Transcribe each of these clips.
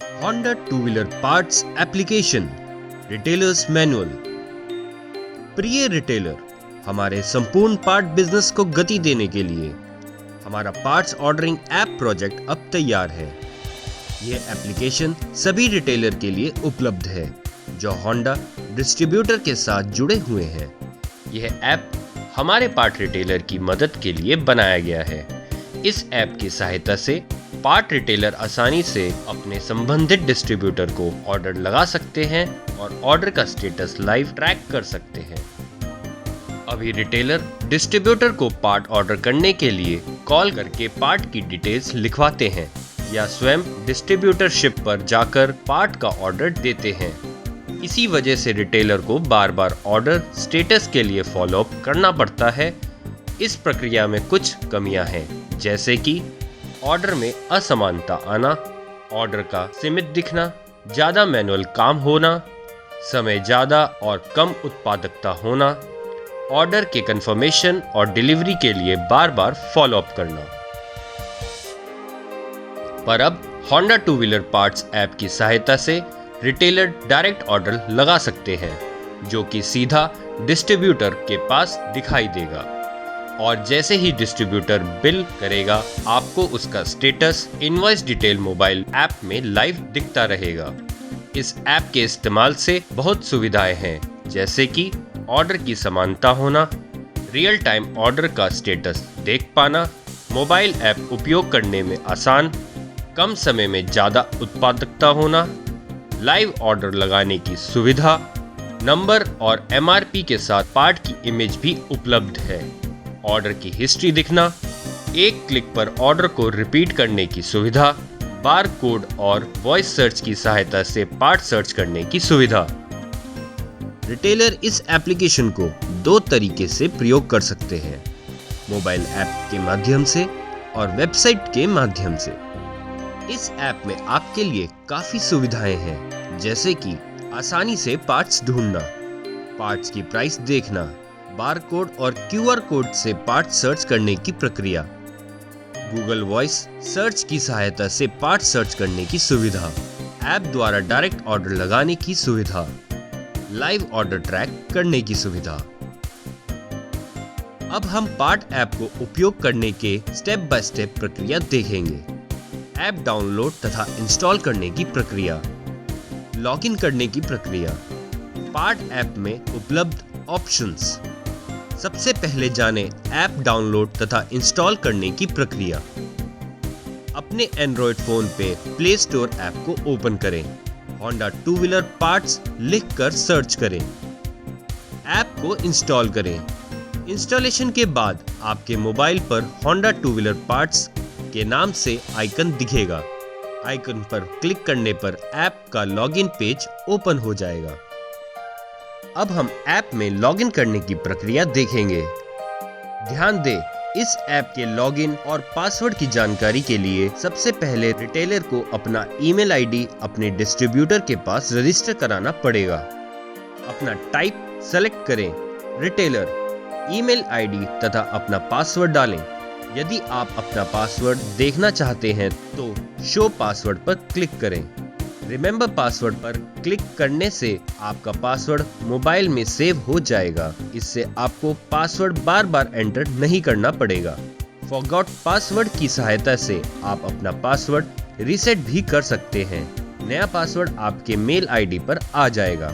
Honda two-wheeler parts application retailers manual. प्रिय retailer, हमारे संपूर्ण पार्ट बिजनेस को गति देने के लिए हमारा पार्ट्स ऑर्डरिंग ऐप प्रोजेक्ट अब तैयार है। यह एप्लीकेशन सभी रिटेलर के लिए उपलब्ध है जो होंडा डिस्ट्रीब्यूटर के साथ जुड़े हुए हैं। यह ऐप हमारे पार्ट रिटेलर की मदद के लिए बनाया गया है। इस ऐप की सहायता से पार्ट रिटेलर आसानी से अपने संबंधित डिस्ट्रीब्यूटर को ऑर्डर लगा सकते हैं और ऑर्डर का स्टेटस लाइव ट्रैक कर सकते हैं। अभी रिटेलर डिस्ट्रीब्यूटर को पार्ट ऑर्डर करने के लिए कॉल करके पार्ट की डिटेल्स लिखवाते हैं या स्वयं डिस्ट्रीब्यूटरशिप पर जाकर पार्ट का ऑर्डर देते हैं। इसी वजह से रिटेलर को बार बार ऑर्डर स्टेटस के लिए फॉलोअप करना पड़ता है। इस प्रक्रिया में कुछ कमियां हैं, जैसे कि ऑर्डर में असमानता आना, ऑर्डर का सीमित दिखना, ज़्यादा मैनुअल काम होना, समय ज़्यादा और कम उत्पादकता होना, ऑर्डर के कंफर्मेशन और डिलीवरी के लिए बार बार फॉलोअप करना। पर अब Honda two wheeler parts app की सहायता से रिटेलर डायरेक्ट ऑर्डर लगा सकते हैं, जो कि सीधा डिस्ट्रीब्यूटर के पास दिखाई देगा और जैसे ही डिस्ट्रीब्यूटर बिल करेगा आपको उसका status invoice detail mobile app में लाइव दिखता रहेगा। इस ऐप के इस्तेमाल से बहुत सुविधाएं हैं, जैसे कि ऑर्डर की समानता होना, रियल टाइम ऑर्डर का स्टेटस देख पाना, मोबाइल ऐप उपयोग करने में आसान, कम समय में ज़्यादा उत्पादकता होना, लाइव ऑर्डर लगाने की सुविधा, नंबर और MRP के साथ पार्ट की इमेज भी उपलब्ध है, ऑर्डर की हिस्ट्री दिखना, एक क्लिक पर ऑर्डर को रिपीट करने की सुविधा, बार कोड और वॉइस सर्च की सहायता से पार्ट सर्च करने की सुविधा। रिटेलर इस एप्लीकेशन को दो तरीके से प्रयोग कर सकते हैं, मोबाइल ऐप के माध्यम से और वेबसाइट के माध्यम से। इस ऐप में आपके लिए काफी सुविधाएं हैं, जैसे कि आसानी से पार्ट्स ढूंढना, पार्ट्स की प्राइस देखना, बारकोड और QR कोड से पार्ट सर्च करने की प्रक्रिया, गूगल वॉइस सर्च की सहायता से पार्ट सर्च करने की सुविधा, ऐप द्वारा डायरेक्ट ऑर्डर लगाने की सुविधा, लाइव ऑर्डर ट्रैक करने की सुविधा। अब हम पार्ट ऐप को उपयोग करने के स्टेप बाय स्टेप प्रक्रिया देखेंगे। ऐप डाउनलोड तथा इंस्टॉल करने की प्रक्रिया, लॉगिन करने की प्रक्रिया, पार्ट ऐप में उपलब्ध ऑप्शंस। सबसे पहले जानें ऐप डाउनलोड तथा इंस्टॉल करने की प्रक्रिया। अपने एंड्रॉयड फोन पे प्ले स्टोर ऐप को ओपन करें, होंडा टू व्हीलर पार्ट्स लिखकर सर्च करें, ऐप को इंस्टॉल करें। इंस्टॉलेशन के बाद आपके मोबाइल पर होंडा टू व्हीलर पार्ट्स के नाम से आइकन दिखेगा। आइकन पर क्लिक करने पर ऐप का लॉगिन पेज ओपन हो जाएगा। अब हम ऐप में लॉगिन करने की प्रक्रिया देखेंगे। ध्यान दें, इस ऐप के लॉगिन और पासवर्ड की जानकारी के लिए सबसे पहले रिटेलर को अपना ईमेल आईडी अपने डिस्ट्रीब्यूटर के पास रजिस्टर कराना पड़ेगा। अपना टाइप सेलेक्ट करें, रिटेलर, ईमेल आईडी तथा अपना पासवर्ड डालें। यदि आप अपना पासवर्ड देखना चाहते हैं तो शो पासवर्ड पर क्लिक करें। रिमेंबर पासवर्ड पर क्लिक करने से आपका पासवर्ड मोबाइल में सेव हो जाएगा। इससे आपको पासवर्ड बार बार एंटर नहीं करना पड़ेगा। फॉरगॉट पासवर्ड की सहायता से आप अपना पासवर्ड रीसेट भी कर सकते हैं। नया पासवर्ड आपके मेल आईडी पर आ जाएगा।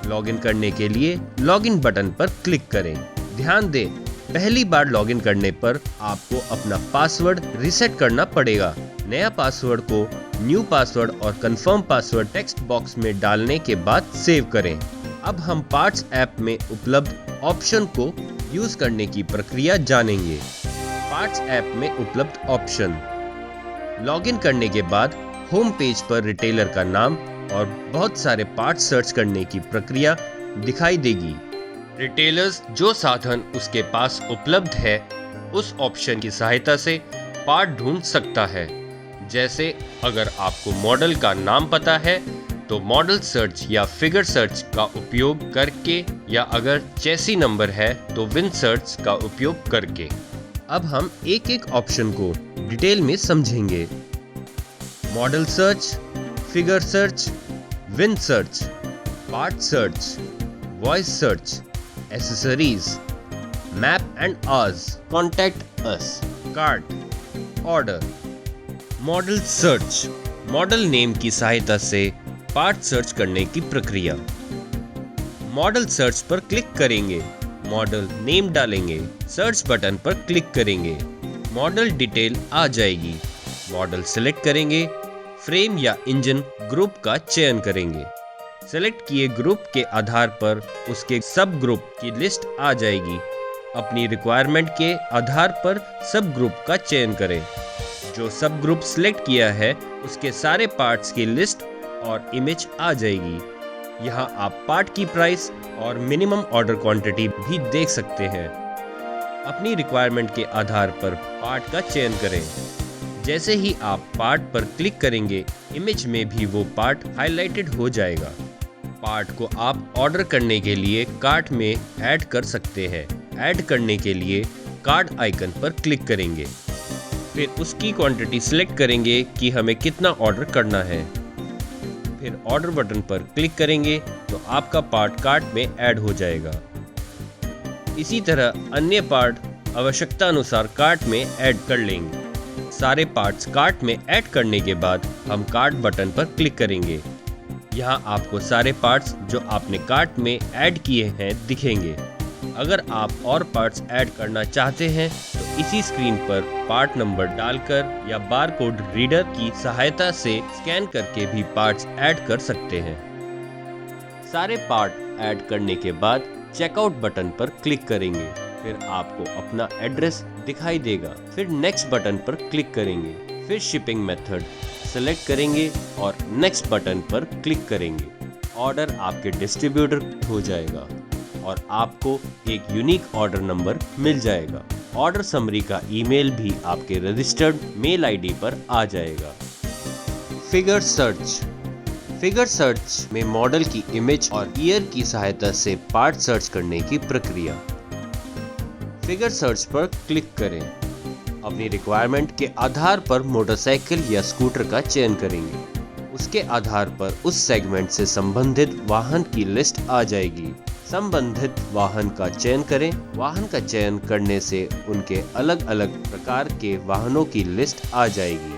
लॉगिन करने के लिए लॉगिन बटन पर क्लिक करें। ध्यान दें, पहली बार लॉगिन करने पर आपको अपना पासवर्ड रीसेट करना पड़ेगा। नया पासवर्ड को न्यू पासवर्ड और कंफर्म पासवर्ड टेक्स्ट बॉक्स में डालने के बाद सेव करें। अब हम पार्ट्स ऐप में उपलब्ध ऑप्शन को यूज करने की प्रक्रिया जानेंगे। पार्ट्स ऐप में उपलब्ध ऑप्शन। लॉगिन करने के बाद होम पेज पर रिटेलर का नाम और बहुत सारे पार्ट्स सर्च करने की प्रक्रिया दिखाई देगी। रिटेलर्स जो साधन उसके पास उपलब्ध है उस ऑप्शन की सहायता से पार्ट ढूंढ सकता है। जैसे अगर आपको मॉडल का नाम पता है तो मॉडल सर्च या फिगर सर्च का उपयोग करके, या अगर चेसी नंबर है तो विन सर्च का उपयोग करके। अब हम एक एक ऑप्शन को डिटेल में समझेंगे। Model search, figure search, win search, part search, voice search, accessories, map and hours, contact us, cart, order. Model search, model name की सहायता से पार्ट सर्च करने की प्रक्रिया। मॉडल सर्च पर क्लिक करेंगे, मॉडल नेम डालेंगे, सर्च बटन पर क्लिक करेंगे, मॉडल डिटेल आ जाएगी। मॉडल सेलेक्ट करेंगे, फ्रेम या इंजन ग्रुप का चयन करेंगे। सेलेक्ट किए ग्रुप के आधार पर उसके सब ग्रुप की लिस्ट आ जाएगी। अपनी रिक्वायरमेंट के आधार पर सब ग्रुप का चयन करें। जो सब ग्रुप सिलेक्ट किया है उसके सारे पार्ट्स की लिस्ट और इमेज आ जाएगी। यहाँ आप पार्ट की प्राइस और मिनिमम ऑर्डर क्वांटिटी भी देख सकते हैं। अपनी रिक्वायरमेंट के आधार पर पार्ट का चयन करें। जैसे ही आप पार्ट पर क्लिक करेंगे, इमेज में भी वो पार्ट हाईलाइटेड हो जाएगा। पार्ट को आप ऑर्डर करने के लिए कार्ट में ऐड कर सकते हैं। ऐड करने के लिए कार्ट आइकन पर क्लिक करेंगे, फिर उसकी क्वांटिटी सिलेक्ट करेंगे कि हमें कितना ऑर्डर करना है। फिर ऑर्डर बटन पर क्लिक करेंगे तो आपका पार्ट कार्ट में ऐड हो जाएगा। इसी तरह अन्य पार्ट आवश्यकता अनुसार कार्ट में ऐड कर लेंगे। सारे पार्ट्स कार्ट में ऐड करने के बाद हम कार्ट बटन पर क्लिक करेंगे। यहाँ आपको सारे पार्ट्स जो आपने कार्ट में ऐड किए हैं दिखेंगे। अगर आप और पार्ट्स ऐड करना चाहते हैं तो इसी स्क्रीन पर पार्ट नंबर डालकर या बारकोड रीडर की सहायता से स्कैन करके भी पार्ट्स ऐड कर सकते हैं। सारे पार्ट ऐड करने के बाद चेकआउट बटन पर क्लिक करेंगे, फिर आपको अपना एड्रेस दिखाई देगा। फिर नेक्स्ट बटन पर क्लिक करेंगे, फिर शिपिंग मेथड सेलेक्ट करेंगे और नेक्स्ट बटन पर क्लिक करेंगे। ऑर्डर आपके डिस्ट्रीब्यूटर हो जाएगा और आपको एक यूनिक ऑर्डर नंबर मिल जाएगा। ऑर्डर समरी का ईमेल भी आपके रजिस्टर्ड मेल आईडी पर आ जाएगा। फिगर सर्च, फिगर सर्च में मॉडल की इमेज और ईयर की सहायता से पार्ट सर्च करने की प्रक्रिया। फिगर सर्च पर क्लिक करें। अपनी रिक्वायरमेंट के आधार पर मोटरसाइकिल या स्कूटर का चयन करेंगे। उसके आधार पर उस सेगमेंट से संबंधित वाहन की लिस्ट आ जाएगी। संबंधित वाहन का चयन करें। वाहन का चयन करने से उनके अलग अलग प्रकार के वाहनों की लिस्ट आ जाएगी,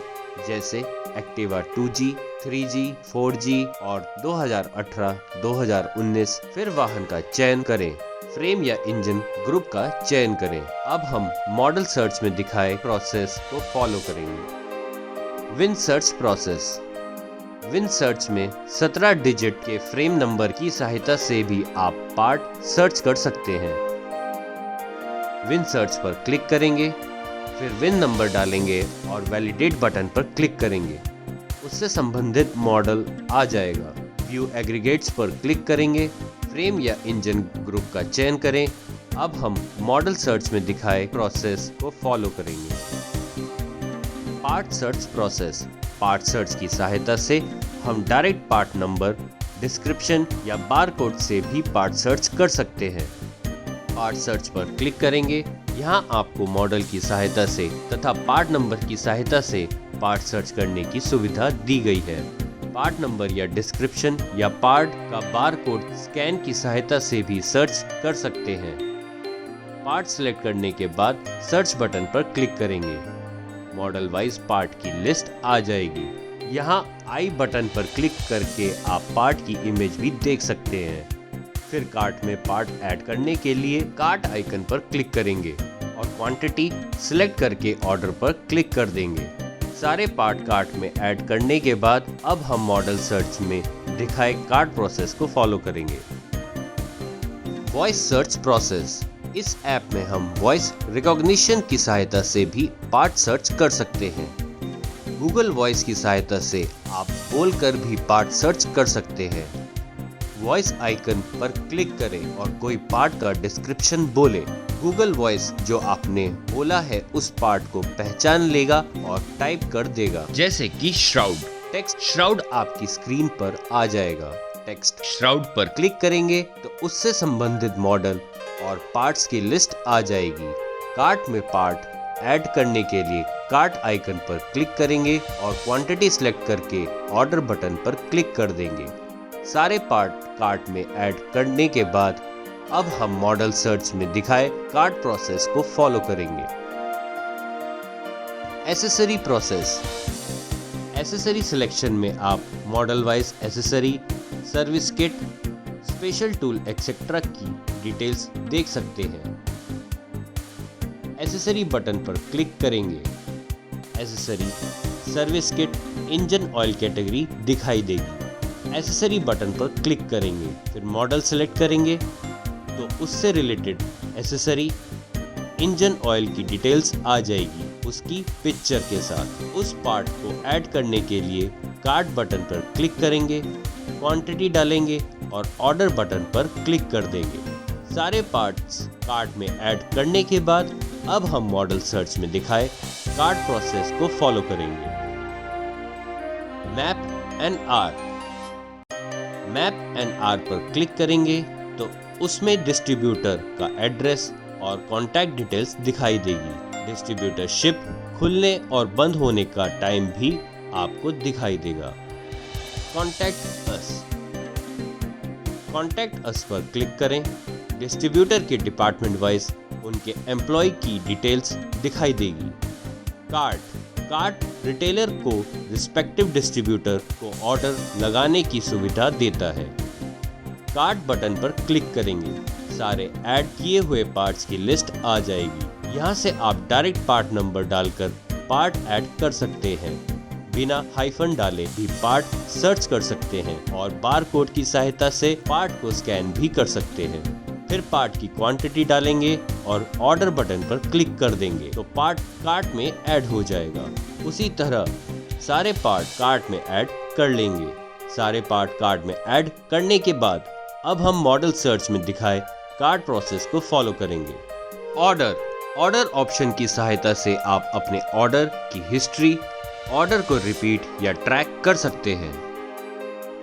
जैसे एक्टिवा 2G, 3G, 4G और 2018, 2019। फिर वाहन का चयन करें। फ्रेम या इंजन ग्रुप का चयन करें। अब हम मॉडल सर्च में दिखाए प्रोसेस को फॉलो करेंगे। Win search process. Win search में 17 डिजिट के फ्रेम नंबर की सहायता से भी आप पार्ट सर्च कर सकते हैं। विन सर्च पर क्लिक करेंगे, फिर विन नंबर डालेंगे और वैलिडेट बटन पर क्लिक करेंगे। उससे संबंधित मॉडल आ जाएगा। व्यू एग्रीगेट्स पर क्लिक करेंगे, फ्रेम या इंजन ग्रुप का चयन करें। अब हम मॉडल सर्च में दिखाए प्रोसेस को फॉलो करेंगे। Part search process. Part search की सहायता से हम डायरेक्ट पार्ट नंबर, डिस्क्रिप्शन या बारकोड से भी पार्ट सर्च कर सकते हैं। पार्ट सर्च पर क्लिक करेंगे। यहाँ आपको मॉडल की सहायता से तथा पार्ट नंबर की सहायता से पार्ट सर्च करने की सुविधा दी गई है। पार्ट नंबर या डिस्क्रिप्शन या पार्ट का बारकोड स्कैन की सहायता से भी सर्च कर सकते हैं। पार्ट सिलेक्ट करने के बाद सर्च बटन पर क्लिक करेंगे। मॉडल वाइज पार्ट की लिस्ट आ जाएगी। यहाँ आई बटन पर क्लिक करके आप पार्ट की इमेज भी देख सकते हैं। फिर कार्ट में पार्ट ऐड करने के लिए कार्ट आइकन पर क्लिक करेंगे और क्वांटिटी सिलेक्ट करके ऑर्डर पर क्लिक कर देंगे। सारे पार्ट कार्ट में ऐड करने के बाद अब हम मॉडल सर्च में दिखाए कार्ट प्रोसेस को फॉलो करेंगे। Voice search process. इस ऐप में हम वॉइस रिकॉग्निशन की सहायता से भी पार्ट सर्च कर सकते हैं। गूगल वॉइस की सहायता से आप बोलकर भी पार्ट सर्च कर सकते हैं। वॉइस आइकन पर क्लिक करें और कोई पार्ट का डिस्क्रिप्शन बोले। गूगल वॉइस जो आपने बोला है उस पार्ट को पहचान लेगा और टाइप कर देगा, जैसे कि श्राउड। टेक्स्ट श्राउड आपकी स्क्रीन पर आ जाएगा। टेक्स्ट श्राउड पर क्लिक करेंगे तो उससे संबंधित मॉडल और पार्ट्स की लिस्ट आ जाएगी। कार्ट में पार्ट ऐड करने के लिए कार्ट आइकन पर क्लिक करेंगे और क्वांटिटी सिलेक्ट करके ऑर्डर बटन पर क्लिक कर देंगे। सारे पार्ट कार्ट में ऐड करने के बाद अब हम मॉडल सर्च में दिखाए कार्ट प्रोसेस को फॉलो करेंगे। Accessory process. एसेसरी सिलेक्शन में आप model wise accessory, service kit, special tool etcetera की डिटेल्स देख सकते हैं। एसेसरी बटन पर क्लिक करेंगे। Accessory, service kit, engine oil category दिखाई देगी। एसेसरी बटन पर क्लिक करेंगे, फिर मॉडल सेलेक्ट करेंगे तो उससे रिलेटेड एसेसरी, इंजन ऑयल की डिटेल्स आ जाएगी उसकी पिक्चर के साथ। उस पार्ट को ऐड करने के लिए कार्ट बटन पर क्लिक करेंगे, क्वांटिटी डालेंगे और ऑर्डर बटन पर क्लिक कर देंगे। सारे पार्ट्स कार्ट में ऐड करने के बाद अब हम मॉडल सर्च में दिखाए कार्ट प्रोसेस को फॉलो करेंगे। Map and R. Map and R पर क्लिक करेंगे तो उसमें डिस्ट्रीब्यूटर का एड्रेस और कॉन्टैक्ट डिटेल्स दिखाई देगी। डिस्ट्रीब्यूटर शिप खुलने और बंद होने का टाइम भी आपको दिखाई देगा। Contact us. कॉन्टैक्ट अस पर क्लिक करें। डिस्ट्रीब्यूटर के डिपार्टमेंट वाइज उनके एम्प्लॉय की डिटेल्स दिखाई देगी। कार्ट रिटेलर को रिस्पेक्टिव डिस्ट्रीब्यूटर को ऑर्डर लगाने की सुविधा देता है। कार्ट बटन पर क्लिक करेंगे, सारे ऐड किए हुए पार्ट्स की लिस्ट आ जाएगी। यहाँ से आप डायरेक्ट पार्ट नंबर डालकर पार्ट ऐड कर सकते हैं। बिना हाइफन डाले भी पार्ट सर्च कर सकते हैं और बार कोड की सहायता से पार्ट को स्कैन भी कर सकते हैं। फिर पार्ट की क्वांटिटी डालेंगे और ऑर्डर बटन पर क्लिक कर देंगे तो पार्ट कार्ट में ऐड हो जाएगा। उसी तरह सारे पार्ट कार्ट में ऐड कर लेंगे। सारे पार्ट कार्ट में ऐड करने के बाद अब हम मॉडल सर्च में दिखाए कार्ट प्रोसेस को फॉलो करेंगे। ऑर्डर ऑप्शन की सहायता से आप अपने ऑर्डर की हिस्ट्री, ऑर्डर को रिपीट या ट्रैक कर सकते हैं।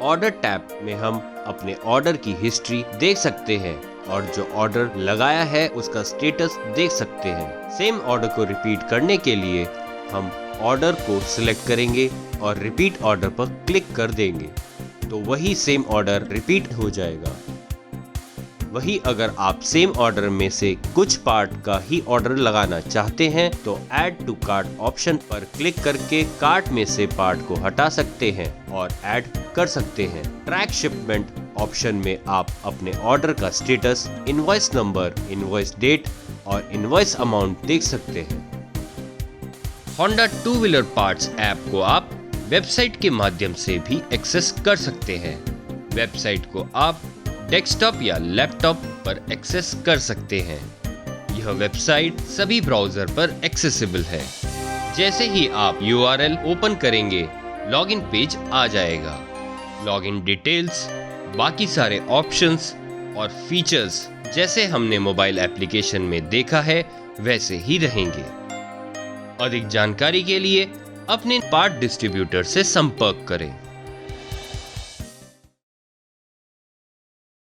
ऑर्डर टैब में हम अपने ऑर्डर की हिस्ट्री देख सकते हैं और जो ऑर्डर लगाया है उसका स्टेटस देख सकते हैं। सेम ऑर्डर को रिपीट करने के लिए हम ऑर्डर को सिलेक्ट करेंगे और रिपीट ऑर्डर पर क्लिक कर देंगे तो वही सेम ऑर्डर रिपीट हो जाएगा। वही अगर आप सेम ऑर्डर में से कुछ पार्ट का ही ऑर्डर लगाना चाहते हैं तो ऐड टू कार्ट ऑप्शन पर क्लिक करके कार्ट में से पार्ट को हटा सकते हैं और ऐड कर सकते हैं। ट्रैक शिपमेंट ऑप्शन में आप अपने ऑर्डर का status, invoice number, invoice date और इनवॉइस अमाउंट देख सकते हैं। Honda two wheeler parts app को आप वेबसाइट के माध्यम से भी एक्सेस कर सकते हैं। वेबसाइट को आप डेस्कटॉप या लैपटॉप पर एक्सेस कर सकते हैं। यह वेबसाइट सभी ब्राउज़र पर एक्सेसिबल है। जैसे ही आप URL ओपन करेंगे, लॉगिन पेज आ जाएगा। लॉगिन डिटेल्स, बाकी सारे ऑप्शंस और फीचर्स जैसे हमने मोबाइल एप्लीकेशन में देखा है वैसे ही रहेंगे। अधिक जानकारी के लिए अपने पार्ट डिस्ट्रीब्यूटर से संपर्क करें।